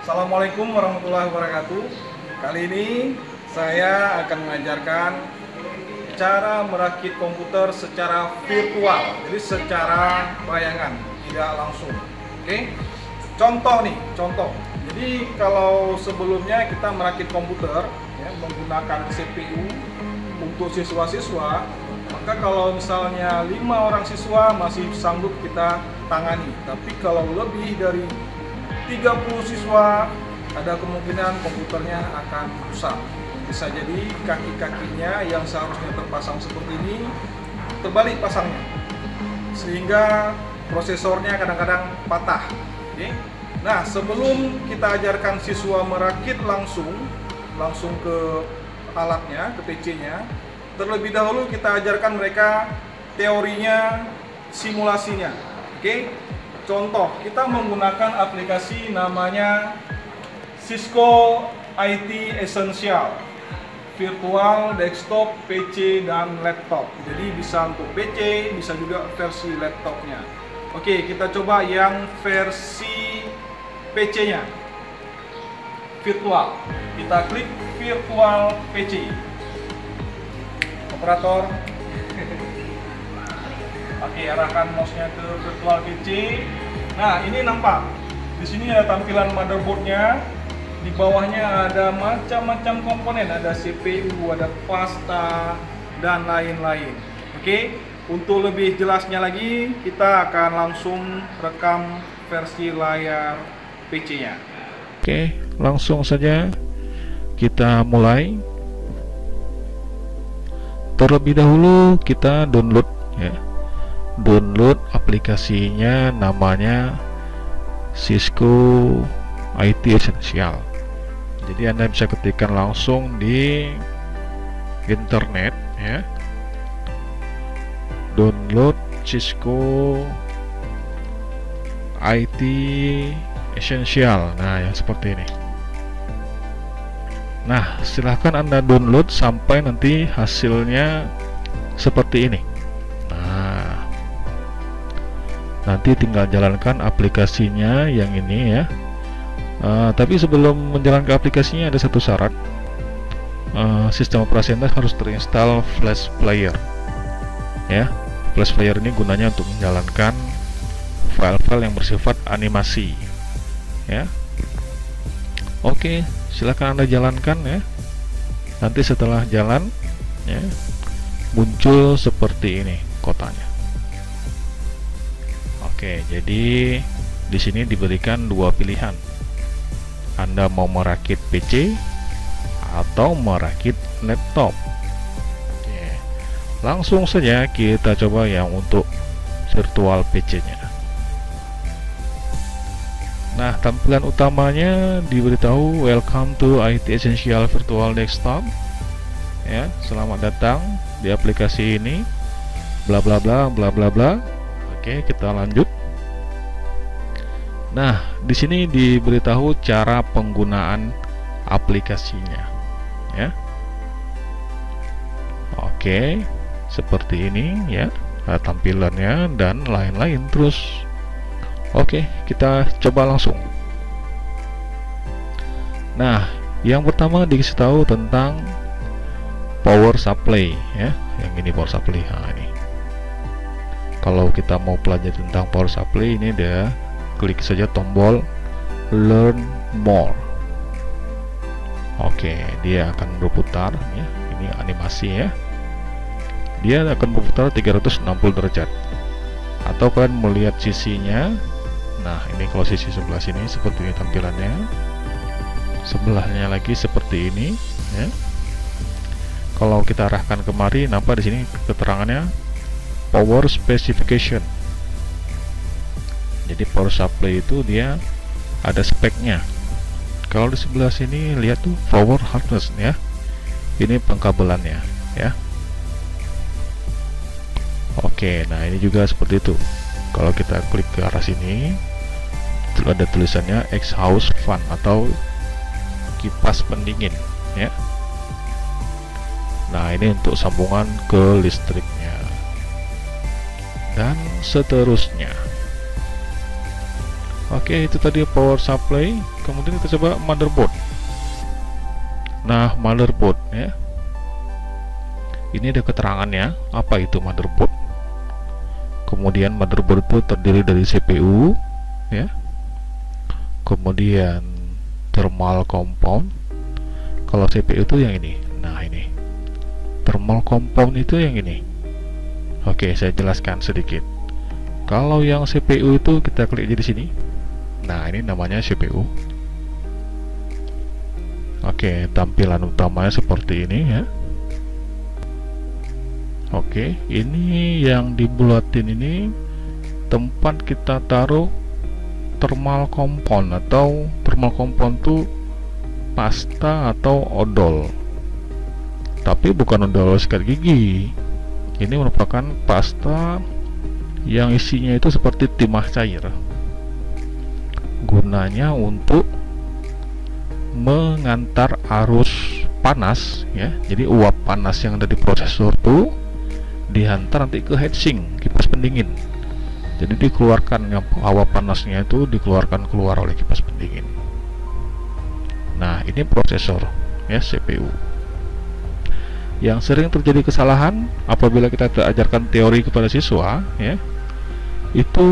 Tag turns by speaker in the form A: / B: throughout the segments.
A: Assalamualaikum warahmatullahi wabarakatuh. Kali ini saya akan mengajarkan cara merakit komputer secara virtual, jadi secara bayangan, tidak langsung. Oke, contoh. Jadi kalau sebelumnya kita merakit komputer ya, menggunakan CPU untuk siswa-siswa, maka kalau misalnya 5 orang siswa masih sanggup kita tangani. Tapi kalau lebih dari 30 siswa, ada kemungkinan komputernya akan rusak. Bisa jadi kaki-kakinya yang seharusnya terpasang seperti ini terbalik pasangnya, sehingga prosesornya kadang-kadang patah. Oke. Nah, sebelum kita ajarkan siswa merakit langsung ke alatnya, ke PC-nya, terlebih dahulu kita ajarkan mereka teorinya, simulasinya. Oke. Contoh, kita menggunakan aplikasi namanya Cisco IT Essential, virtual desktop, PC, dan laptop. Jadi bisa untuk PC, bisa juga versi laptopnya. Oke, kita coba yang versi PC-nya, virtual. Kita klik virtual PC. Operator. Oke, arahkan mouse-nya ke virtual PC. Nah, ini nampak. Di sini ada tampilan motherboard-nya. Di bawahnya ada macam-macam komponen, ada CPU, ada pasta, dan lain-lain. Oke, untuk lebih jelasnya lagi, kita akan langsung rekam versi layar PC-nya.
B: Oke, langsung saja kita mulai. Terlebih dahulu kita download ya. Download aplikasinya, namanya Cisco IT Essential. Jadi Anda bisa ketikkan langsung di internet ya, download Cisco IT Essential. Nah, yang seperti ini. Nah, silahkan Anda download sampai nanti hasilnya seperti ini. Nanti tinggal jalankan aplikasinya yang ini ya. Tapi sebelum menjalankan aplikasinya ada satu syarat. Sistem operasi Anda harus terinstall Flash Player ya. Flash Player ini gunanya untuk menjalankan file-file yang bersifat animasi ya. Oke, silakan Anda jalankan ya. Nanti setelah jalan ya, muncul seperti ini kotanya. Oke, jadi di sini diberikan dua pilihan. Anda mau merakit PC atau merakit laptop. Oke. Langsung saja kita coba yang untuk virtual PC-nya. Nah, tampilan utamanya diberitahu welcome to IT Essential Virtual Desktop. Ya, selamat datang di aplikasi ini. Bla bla bla bla bla bla. Oke, kita lanjut. Nah, di sini diberitahu cara penggunaan aplikasinya, ya. Oke, seperti ini ya, tampilannya dan lain-lain terus. Oke, kita coba langsung. Nah, yang pertama dikasih tahu tentang power supply, ya. Yang ini power supply. Nah, ini. Kalau kita mau pelajari tentang power supply, ini dia, klik saja tombol Learn More. Oke, dia akan berputar ya. Ini animasi ya. Dia akan berputar 360 derajat. Atau kalian melihat sisinya. Nah, ini kalau sisi sebelah sini seperti ini tampilannya. Sebelahnya lagi seperti ini ya. Kalau kita arahkan kemari, nampak di sini keterangannya power specification. Jadi power supply itu dia ada speknya. Kalau di sebelah sini lihat tuh power harness ya. Ini pengkabelannya ya. Oke, nah ini juga seperti itu. Kalau kita klik ke arah sini, ada tulisannya exhaust fan atau kipas pendingin ya. Nah, ini untuk sambungan ke listriknya dan seterusnya. Oke, itu tadi power supply. Kemudian kita coba motherboard. Nah, motherboard ya, ini ada keterangannya apa itu motherboard. Kemudian motherboard itu terdiri dari CPU ya, kemudian thermal compound. Kalau CPU itu yang ini. Nah, ini thermal compound itu yang ini. Oke, saya jelaskan sedikit. Kalau yang CPU itu kita klik di sini. Nah, ini namanya CPU. Oke, tampilan utamanya seperti ini ya. Oke, ini yang dibulatin ini tempat kita taruh thermal compound, atau thermal compound itu pasta atau odol. Tapi bukan odol sikat gigi. Ini merupakan pasta yang isinya itu seperti timah cair. Gunanya untuk mengantar arus panas ya. Jadi uap panas yang ada di prosesor tuh dihantar nanti ke heatsink, kipas pendingin. Jadi dikeluarkan, yang hawa panasnya itu dikeluarkan keluar oleh kipas pendingin. Nah, ini prosesor ya, CPU. Yang sering terjadi kesalahan apabila kita ajarkan teori kepada siswa ya, itu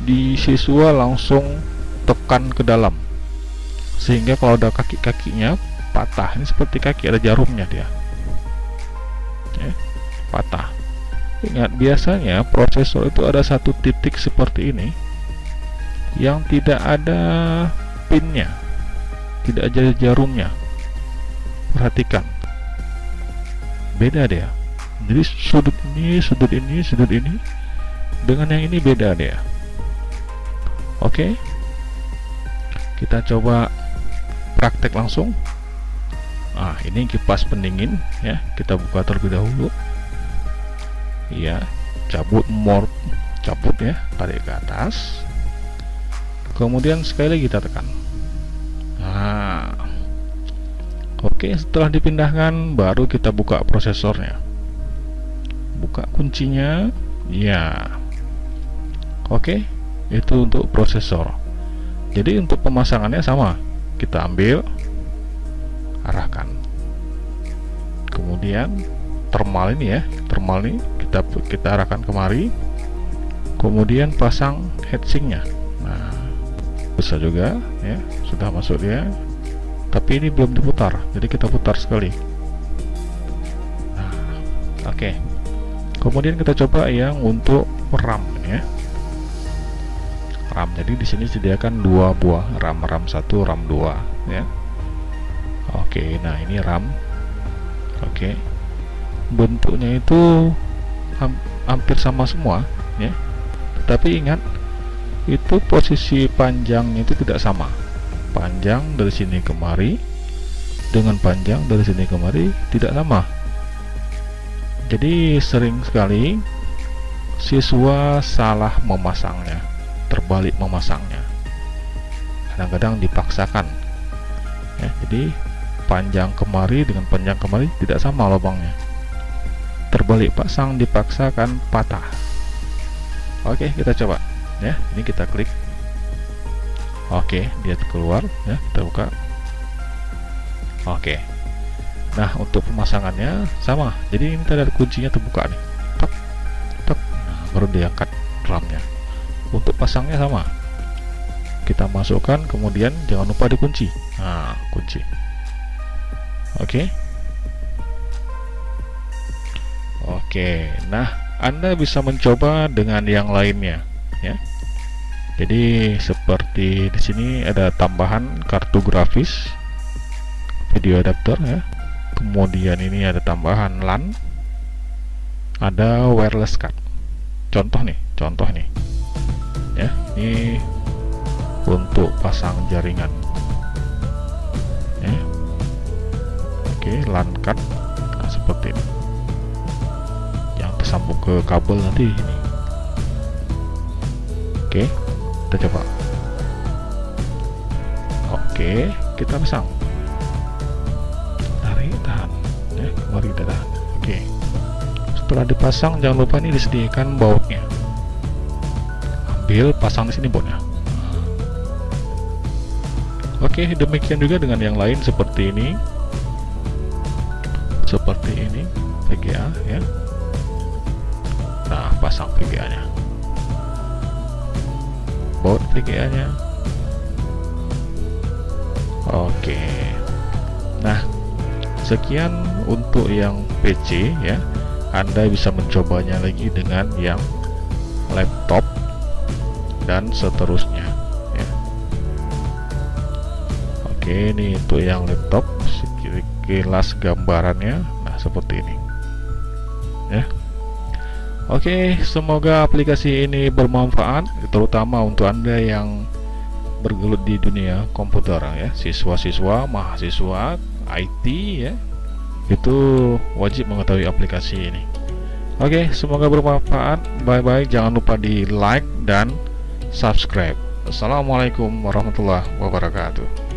B: di siswa langsung tekan ke dalam, sehingga kalau ada kaki-kakinya patah. Ini seperti kaki ada jarumnya dia ya, patah. Ingat, biasanya prosesor itu ada satu titik seperti ini yang tidak ada pinnya, tidak ada jarumnya. Perhatikan, beda dia. Jadi sudut ini, sudut ini, sudut ini dengan yang ini beda dia. Oke, kita coba praktek langsung. Nah, ini kipas pendingin ya, kita buka terlebih dahulu. Iya, cabut ya, tarik ke atas. Kemudian sekali lagi kita tekan. Nah, oke, setelah dipindahkan baru kita buka prosesornya. Buka kuncinya. Ya. Oke, itu untuk prosesor. Jadi untuk pemasangannya sama. Kita ambil, arahkan. Kemudian thermal ini ya, thermal ini kita arahkan kemari. Kemudian pasang heatsinknya. Nah, bisa juga ya, sudah masuk dia. Tapi ini belum diputar, jadi kita putar sekali. Nah, oke. Kemudian kita coba yang untuk RAM ya. RAM. Jadi di sini disediakan dua buah RAM, RAM 1, RAM 2 ya. Oke, nah ini RAM. Oke. Bentuknya itu hampir sama semua ya. Tetapi ingat, itu posisi panjangnya itu tidak sama. Panjang dari sini kemari dengan panjang dari sini kemari tidak sama. Jadi sering sekali siswa salah memasangnya, terbalik memasangnya. Kadang-kadang dipaksakan ya, jadi panjang kemari dengan panjang kemari tidak sama lubangnya. Terbalik pasang, dipaksakan, patah. Oke, kita coba ya. Ini kita klik. Oke, dia keluar ya, kita buka. Oke. Nah, untuk pemasangannya sama. Jadi ini tadi ada kuncinya terbuka nih. Tek, tek. Nah, baru diangkat RAM-nya. Untuk pasangnya sama. Kita masukkan, kemudian jangan lupa dikunci. Nah, kunci. Oke. Oke. Nah, Anda bisa mencoba dengan yang lainnya ya. Jadi seperti di sini ada tambahan kartu grafis, video adapter ya. Kemudian ini ada tambahan LAN, ada wireless card. Contoh nih ya. Ini untuk pasang jaringan ya. Oke, LAN card. Nah, seperti ini yang tersambung ke kabel nanti ini. Oke, kita coba. Oke, kita pasang. Tarik, tahan ya, kembali kita tahan. Oke, setelah dipasang jangan lupa ini disediakan bautnya. Ambil, pasang di sini bautnya. Oke, demikian juga dengan yang lain seperti ini. Seperti ini, VGA ya. Nah, pasang VGA-nya. Baut VGA-nya. Oke. Nah, sekian untuk yang PC ya. Anda bisa mencobanya lagi dengan yang laptop dan seterusnya ya. Oke, ini untuk yang laptop sekilas gambarannya. Nah, seperti ini ya. Oke, semoga aplikasi ini bermanfaat, terutama untuk Anda yang bergelut di dunia komputer ya, siswa-siswa, mahasiswa IT ya, itu wajib mengetahui aplikasi ini. Oke, semoga bermanfaat. Bye bye, jangan lupa di like dan subscribe. Assalamualaikum warahmatullahi wabarakatuh.